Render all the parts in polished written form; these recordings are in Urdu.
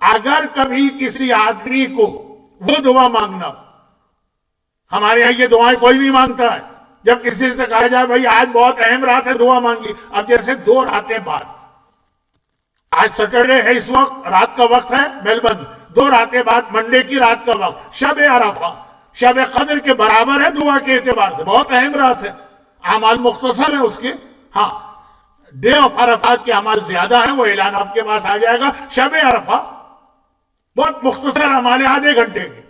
اگر کبھی کسی آدمی کو وہ دعا مانگنا ہو، ہمارے یہاں یہ دعائیں کوئی نہیں مانگتا ہے، جب کسی سے کہا جائے بھائی آج بہت اہم رات ہے دعا مانگی، اب جیسے 2 راتیں بعد، آج سیٹرڈے ہے، اس وقت رات کا وقت ہے میلبرن، 2 راتیں بعد منڈے کی رات کا وقت، شب عرفہ، شب قدر کے برابر ہے دعا کے اعتبار سے، بہت اہم رات ہے، اعمال مختصر ہیں اس کے، ہاں ڈے آف عرفات کے اعمال زیادہ ہیں، وہ اعلان آپ کے پاس آ جائے گا، شب عرفہ بہت مختصر اعمال ہے، آدھے گھنٹے کے،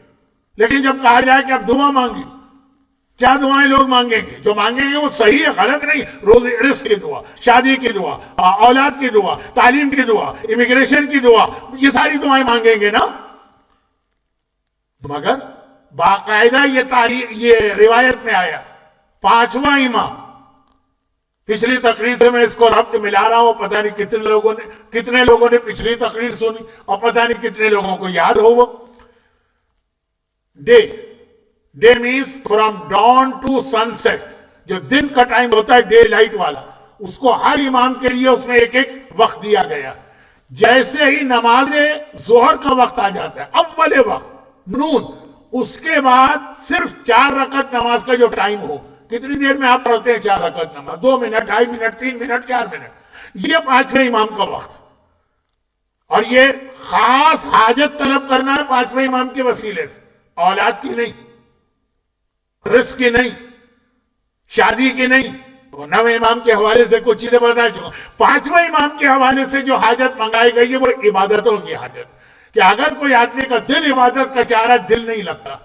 لیکن جب کہا جائے کہ اب دعا مانگی، کیا دعائیں لوگ مانگیں گے؟ جو مانگیں گے وہ صحیح ہے، غلط نہیں، رزق کی دعا، شادی کی دعا، اولاد کی دعا، تعلیم کی دعا، امیگریشن کی دعا، یہ ساری دعائیں مانگیں گے نا، مگر باقاعدہ یہ روایت میں آیا 5واں امام، پچھلی تقریر سے میں اس کو ربط ملا رہا ہوں، پتہ نہیں کتنے لوگوں نے پچھلی تقریر سنی اور پتہ نہیں کتنے لوگوں کو یاد ہو وہ day means from dawn to sunset، جو دن کا ٹائم ہوتا ہے ڈے لائٹ والا، اس کو ہر امام کے لیے اس میں ایک وقت دیا گیا، جیسے ہی نماز ظہر کا وقت آ جاتا ہے اول وقت نون، اس کے بعد صرف 4 رکعت نماز کا جو ٹائم ہو، کتنی دیر میں آپ پڑھتے ہیں 4 رکعت نماز؟ 2 منٹ، 2.5 منٹ، 3 منٹ، 4 منٹ، یہ 5ویں امام کا وقت، اور یہ خاص حاجت طلب کرنا ہے 5ویں امام کے وسیلے سے، اولاد کی نہیں، رزق کی نہیں، شادی کی نہیں، 9ویں امام کے حوالے سے کچھ چیزیں بتا چکا، 5ویں امام کے حوالے سے جو حاجت منگائی گئی ہے وہ عبادتوں کی حاجت، کہ اگر کوئی آدمی کا دل عبادت کا چاہ رہا ہے، دل نہیں لگتا،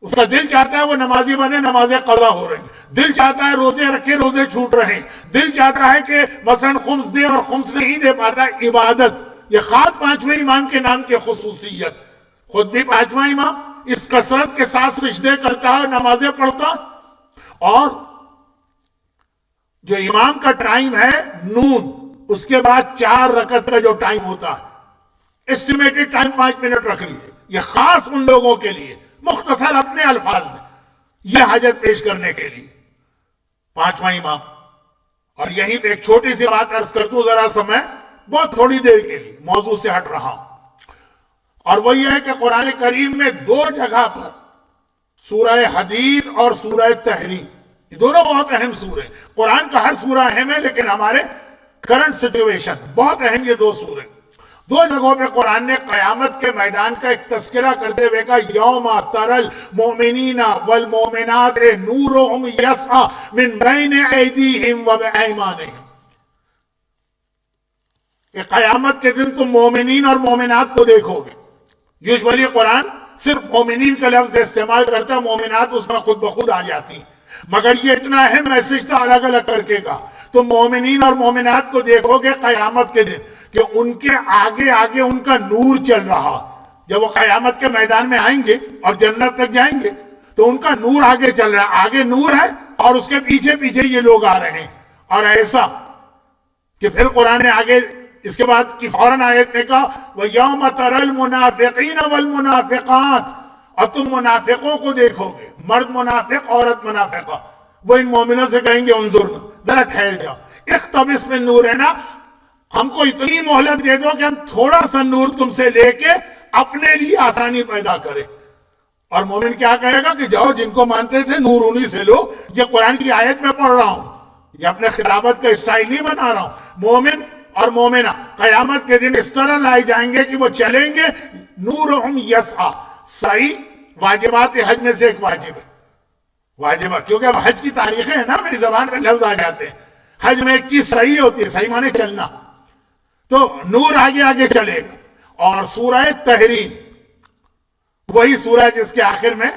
اس کا دل چاہتا ہے وہ نمازی بنے، نمازیں قضا ہو رہی، دل چاہتا ہے روزے رکھے، روزے چھوٹ رہے، دل چاہتا ہے کہ مثلا خمس دے اور خمس نہیں دے پاتا، عبادت، یہ خاص 5ویں امام کے نام کی خصوصیت، خود بھی 5واں امام اس کثرت کے ساتھ سجدے کرتا ہے، نمازیں پڑھتا، اور جو امام کا ٹائم ہے نون، اس کے بعد 4 رکعت کا جو ٹائم ہوتا ہے، اسٹیمیٹڈ ٹائم 5 منٹ رکھ لیجیے، یہ خاص ان لوگوں کے لیے، مختصر اپنے الفاظ میں، یہ حاجت پیش کرنے کے لیے 5واں امام۔ اور یہیں پہ ایک چھوٹی سی بات عرض کر دوں، ذرا سا میں بہت تھوڑی دیر کے لیے موضوع سے ہٹ رہا ہوں، اور وہ یہ ہے کہ قرآن کریم میں 2 جگہ پر سورہ حدید اور سورہ تحریم، یہ دونوں بہت اہم سورے ہیں، قرآن کا ہر سورہ اہم ہے، لیکن ہمارے کرنٹ سچویشن بہت اہم یہ 2 سورے، 2 جگہوں پہ قرآن نے قیامت کے میدان کا ایک تذکرہ کرتے ہوئے کہا یوم تری المؤمنین والمؤمنات نورہم یسعی من بین ایدیہم وبایمانہم، کہ قیامت کے دن تم مومنین اور مومنات کو دیکھو گے۔ یوجولی قرآن صرف مومنین کا لفظ استعمال کرتا ہے، مومنات اس میں خود بخود آ جاتی، مگر یہ اتنا اہم میسج تھا الگ الگ کر کے کہا، تم مومنین اور مومنات کو دیکھو گے قیامت کے دن، کہ ان کے آگے آگے ان کا نور چل رہا، جب وہ قیامت کے میدان میں آئیں گے اور جنت تک جائیں گے تو ان کا نور آگے چل رہا ہے، آگے نور ہے اور اس کے پیچھے پیچھے یہ لوگ آ رہے ہیں، اور ایسا کہ پھر قرآن نے آگے اس کے بعد کی فوراً آیت میں کہا وَيَوْمَ تَرَى الْمُنَافِقِينَ وَالْمُنَافِقَاتِ، اور تم منافقوں کو دیکھو گے، مرد منافق عورت منافقہ، وہ ان مومنوں سے کہیں گے انظرنا، ذرا ٹھہر جاؤ، اقتبس من نورنا، ہم کو اتنی مہلت دے دو کہ ہم تھوڑا سا نور تم سے لے کے اپنے لیے آسانی پیدا کرے۔ اور مومن کیا کہے گا کہ جاؤ جن کو مانتے تھے نور انہی سے لو، یہ قرآن کی آیت میں پڑھ رہا ہوں، یہ اپنے خطابت کا اسٹائل نہیں بنا رہا ہوں، مومن اور مومنہ قیامت کے دن اس طرح لائے جائیں گے کہ وہ چلیں گے نورہم یسعی، صحیح واجبات حج میں سے ایک واجب ہے، واجبہ، کیونکہ اب حج کی تاریخیں ہیں نا، میری زبان میں لفظ آ جاتے ہیں، حج میں ایک چیز صحیح ہوتی ہے، صحیح معنی چلنا، تو نور آگے آگے چلے گا۔ اور سورہ تحریم وہی سورہ جس کے آخر میں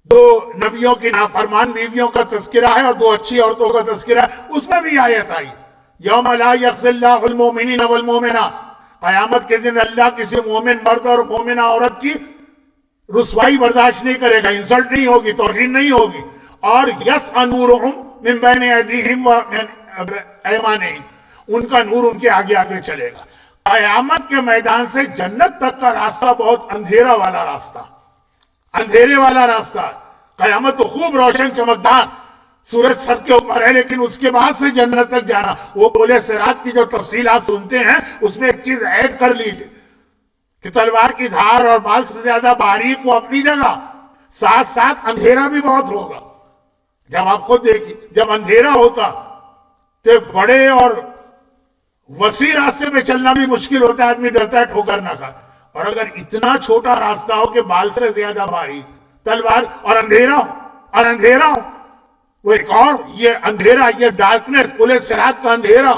2 نبیوں کی نافرمان بیویوں کا تذکرہ ہے اور 2 اچھی عورتوں کا تذکرہ ہے، اس میں بھی آیت آئی یوم لا یخزی اللہ المؤمنین والمؤمنات، قیامت کے دن اللہ کسی مومن مرد اور مومنہ عورت کی رسوائی برداشت نہیں کرے گا، انسلٹ نہیں ہوگی، توہین نہیں ہوگی، اور یسعی نورہم من بین ایدیہم ومن ایمانہم، ان کا نور ان کے آگے آگے چلے گا۔ قیامت کے میدان سے جنت تک کا راستہ بہت اندھیرا والا راستہ، اندھیرے والا راستہ ہے، قیامت تو خوب روشن چمکدار، سورج سر کے اوپر ہے، لیکن اس کے بعد سے جنت تک جانا، وہ پل صراط کی جو تفصیل آپ سنتے ہیں اس میں ایک چیز ایڈ کر لیجئے، کہ تلوار کی دھار اور بال سے زیادہ باریک وہ اپنی جگہ، ساتھ ساتھ اندھیرا بھی بہت ہوگا. جب آپ خود دیکھیے جب اندھیرا ہوتا تو ایک بڑے اور وسیع راستے پہ چلنا بھی مشکل ہوتا ہے، آدمی ڈرتا ہے ٹھوکر نہ کھائے. اور اگر اتنا چھوٹا راستہ ہو کہ بال سے زیادہ باریک تلوار اور اندھیرا ہو وہ ایک اور یہ اندھیرا، یہ ڈارکنیس، پل صراط کا اندھیرا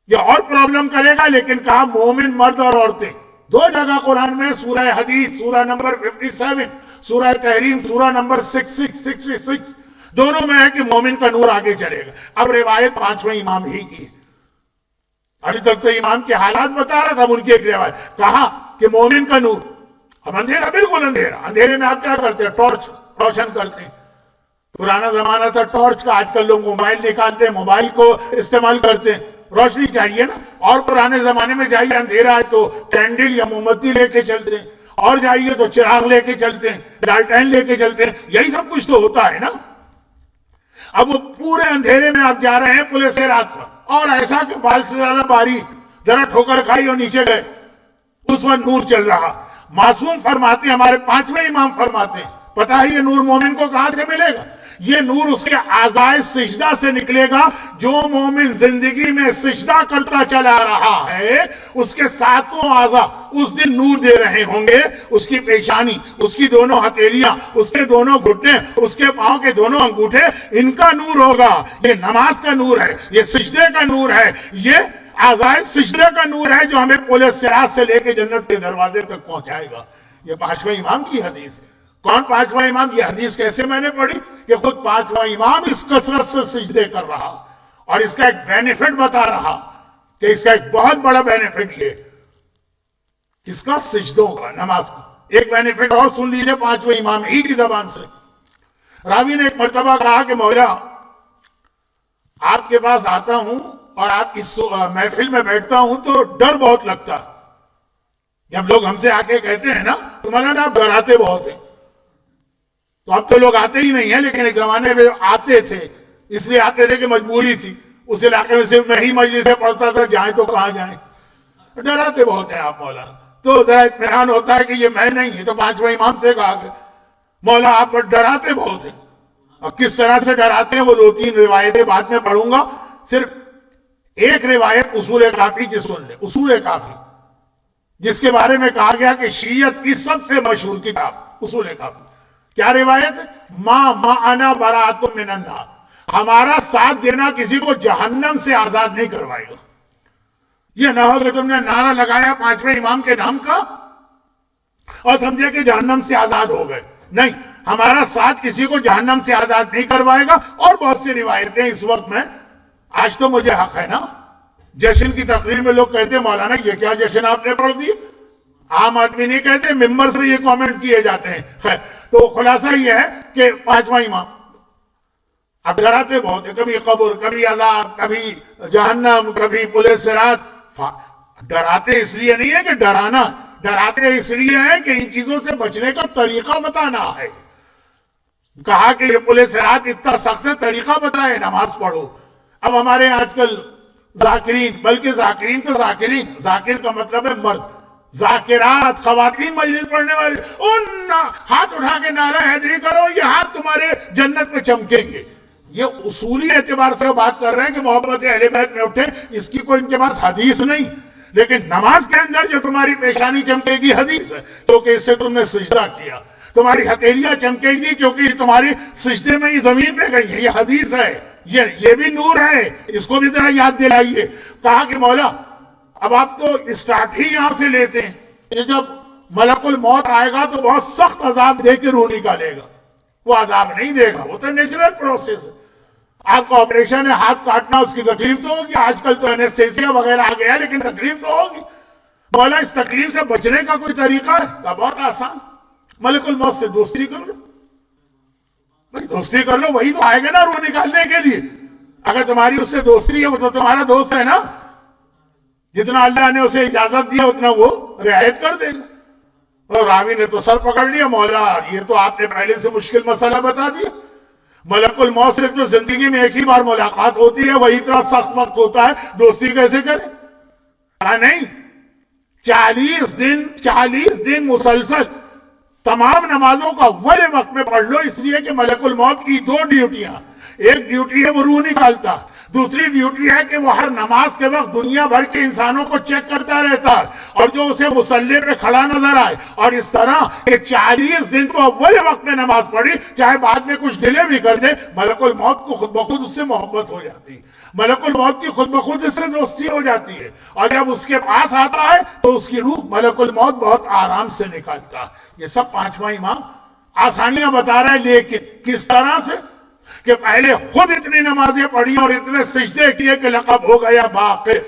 یہ اور پرابلم کرے گا. لیکن کہا مومن مرد اور عورتیں، دو جگہ قرآن میں، سورہ حدید سورہ نمبر 57، سورہ تحریم سورہ نمبر 66 دونوں میں ہے کہ مومن کا نور آگے چلے گا. اب روایت پانچویں امام ہی کی، ابھی تک تو امام کے حالات بتا رہا تھا. اب ان کی ایک روایت کہا کہ مومن کا نور. اب اندھیرا، بالکل اندھیرا، اندھیرے میں آپ کیا کرتے ہیں؟ ٹارچ روشن کرتے ہیں. پرانا زمانہ تھا ٹارچ کا، آج کل لوگ موبائل نکالتے ہیں، موبائل کو استعمال کرتے ہیں. روشنی چاہیے نا. اور پرانے زمانے میں جائیے اندھیرا ہے تو کینڈل یا موم بتی لے کے چلتے ہیں، اور جائیے تو چراغ لے کے چلتے ہیں، لالٹین لے کے چلتے ہیں. یہی سب کچھ تو ہوتا ہے نا. اب وہ پورے اندھیرے میں آپ جا رہے ہیں پل صراط پر، اور ایسا کہ بال سے زیادہ باریک، ذرا ٹھوکر کھائی اور نیچے گئے، اس وقت نور چل رہا. معصوم فرماتے ہیں، ہمارے پانچویں امام فرماتے ہیں، پتہ ہے یہ نور مومن کو کہاں سے ملے گا؟ یہ نور اس کے اعضائے سجدہ سے نکلے گا. جو مومن زندگی میں سجدہ کرتا چلا رہا ہے اس کے ساتوں اعضاء اس دن نور دے رہے ہوں گے. اس کی پیشانی، اس کی دونوں ہتھیلیاں، اس کے دونوں گھٹنے، اس کے پاؤں کے دونوں انگوٹھے، ان کا نور ہوگا. یہ نماز کا نور ہے، یہ سجدے کا نور ہے، یہ اعضائے سجدے کا نور ہے جو ہمیں پل صراط سے لے کے جنت کے دروازے تک پہنچائے گا. یہ پانچویں امام کی حدیث ہے. کون پانچواں امام؟ یہ حدیث کیسے میں نے پڑھی کہ خود پانچواں امام اس کثرت سے سجدے کر رہا اور اس کا ایک بینیفٹ بتا رہا کہ اس کا ایک بہت بڑا بینیفٹ یہ کس کا؟ سجدوں کا، نماز کا. ایک بینیفٹ اور سن لیجئے پانچویں امام ہی کی زبان سے. راوی نے ایک مرتبہ کہا کہ مولا آپ کے پاس آتا ہوں اور آپ اس محفل میں بیٹھتا ہوں تو ڈر بہت لگتا. جب لوگ ہم سے آ کے کہتے ہیں نا تو مولانا آپ ڈراتے بہت ہیں، تو اب تو لوگ آتے ہی نہیں ہیں، لیکن ایک زمانے میں آتے تھے. اس لیے آتے تھے کہ مجبوری تھی. اس علاقے میں صرف میں ہی مجلسیں پڑھتا تھا، جائیں تو کہاں جائیں. ڈراتے بہت ہیں آپ مولانا. تو ذرا اطمینان ہوتا ہے کہ یہ میں نہیں، یہ تو پانچویں امام سے کہا کہ مولا آپ ڈراتے بہت ہیں. اور کس طرح سے ڈراتے ہیں وہ دو تین روایتیں بعد میں پڑھوں گا. صرف ایک روایت اصول کافی کی سن لیں. اصول کافی جس کے بارے میں کہا گیا کہ شیعت کی سب سے مشہور کتاب اصول کافی. کیا روایت ہے؟ ما معنا براۃ من النار، ہمارا ساتھ دینا کسی کو جہنم سے آزاد نہیں کروائے گا. یہ نہ ہو کہ تم نے نعرہ لگایا پانچویں امام کے نام کا اور سمجھے کہ جہنم سے آزاد ہو گئے. نہیں، ہمارا ساتھ کسی کو جہنم سے آزاد نہیں کروائے گا. اور بہت سی روایتیں اس وقت میں، آج تو مجھے حق ہے نا، جشن کی تقریر میں لوگ کہتے ہیں مولانا یہ کیا جشن آپ نے پڑھ دی. عام آدمی نہیں کہتے، ممبر سے یہ کامنٹ کیے جاتے ہیں. خیر، تو خلاصہ یہ ہے کہ پانچواں امام اب ڈراتے بہت ہیں، کبھی قبر، کبھی عذاب، کبھی جہنم، کبھی پل صراط. ڈراتے اس لیے نہیں ہے کہ ڈرانا، ڈراتے اس لیے ہے کہ ان چیزوں سے بچنے کا طریقہ بتانا ہے. کہا کہ یہ پل صراط اتنا سخت ہے، طریقہ بتائے، نماز پڑھو. اب ہمارے آج کل ذاکرین، بلکہ ذاکرین تو ذاکرین، ذاکر کا مطلب ہے مرد، ذاکرات خواتین مجلس پڑھنے والے، ان ہاتھ اٹھا کے نعرہ حیدری کرو، یہ ہاتھ تمہارے جنت میں چمکیں گے. یہ اصولی اعتبار سے بات کر رہے ہیں کہ محبت اہل بیت میں اٹھے. اس کی کوئی ان کے پاس حدیث نہیں، لیکن نماز کے اندر جو تمہاری پیشانی چمکے گی حدیث ہے، کیونکہ اس سے تم نے سجدہ کیا. تمہاری ہتھیلیاں چمکے گی کیونکہ یہ تمہاری سجدے میں یہ زمین پہ گئی ہے. یہ حدیث ہے، یہ بھی نور ہے. اس کو بھی ذرا یاد دلائیے. کہا کہ مولا اب آپ تو اسٹارٹ ہی یہاں سے لیتے ہیں، یہ جب ملک الموت آئے گا تو بہت سخت عذاب دے کے روح نکالے گا. وہ عذاب نہیں دے گا، وہ تو نیچرل پروسیس ہے. آپ کا آپریشن ہے، ہاتھ کاٹنا، اس کی تکلیف تو ہوگی. آج کل تو انیستھیسیا وغیرہ آ گیا، لیکن تکلیف تو ہوگی. مولا اس تکلیف سے بچنے کا کوئی طریقہ ہے؟ کہا بہت آسان، ملک الموت سے دوستی کر لو. بھائی دوستی کر لو، وہی تو آئے گا نا روح نکالنے کے لیے. اگر تمہاری اس سے دوستی ہے وہ تو تمہارا دوست ہے نا. جتنا اللہ نے اسے اجازت دیا اتنا وہ رعایت کر دے گا. اور راوی نے تو سر پکڑ لیا، مولا یہ تو آپ نے پہلے سے مشکل مسئلہ بتا دیا. ملک الموت سے تو زندگی میں ایک ہی بار ملاقات ہوتی ہے، وہی اتنا سخت وقت ہوتا ہے، دوستی کیسے کریں؟ نہیں، 40 دن مسلسل تمام نمازوں کا اول وقت میں پڑھ لو، اس لیے کہ ملک الموت کی 2 ڈیوٹیاں، ایک ڈیوٹی ہے وہ روح نکالتا، دوسری ڈیوٹی ہے کہ وہ ہر نماز کے وقت دنیا بھر کے انسانوں کو چیک کرتا رہتا ہے اور جو اسے مصلی پہ کھڑا نظر آئے، اور اس طرح کہ 40 دن تو اول وقت میں نماز پڑھی، چاہے بعد میں کچھ ڈیلے بھی کر دے، ملک الموت کو خود بخود اس سے محبت ہو جاتی، ملک الموت کی خود بخود اس سے دوستی ہو جاتی ہے، اور جب اس کے پاس آتا ہے تو اس کی روح ملک الموت بہت آرام سے نکالتا۔ یہ سب 5واں امام آسانیاں بتا رہا ہے، لیکن کس طرح سے کہ پہلے خود اتنی نمازیں پڑھی اور اتنے سجدے کیے کہ لقب ہو گیا باقر۔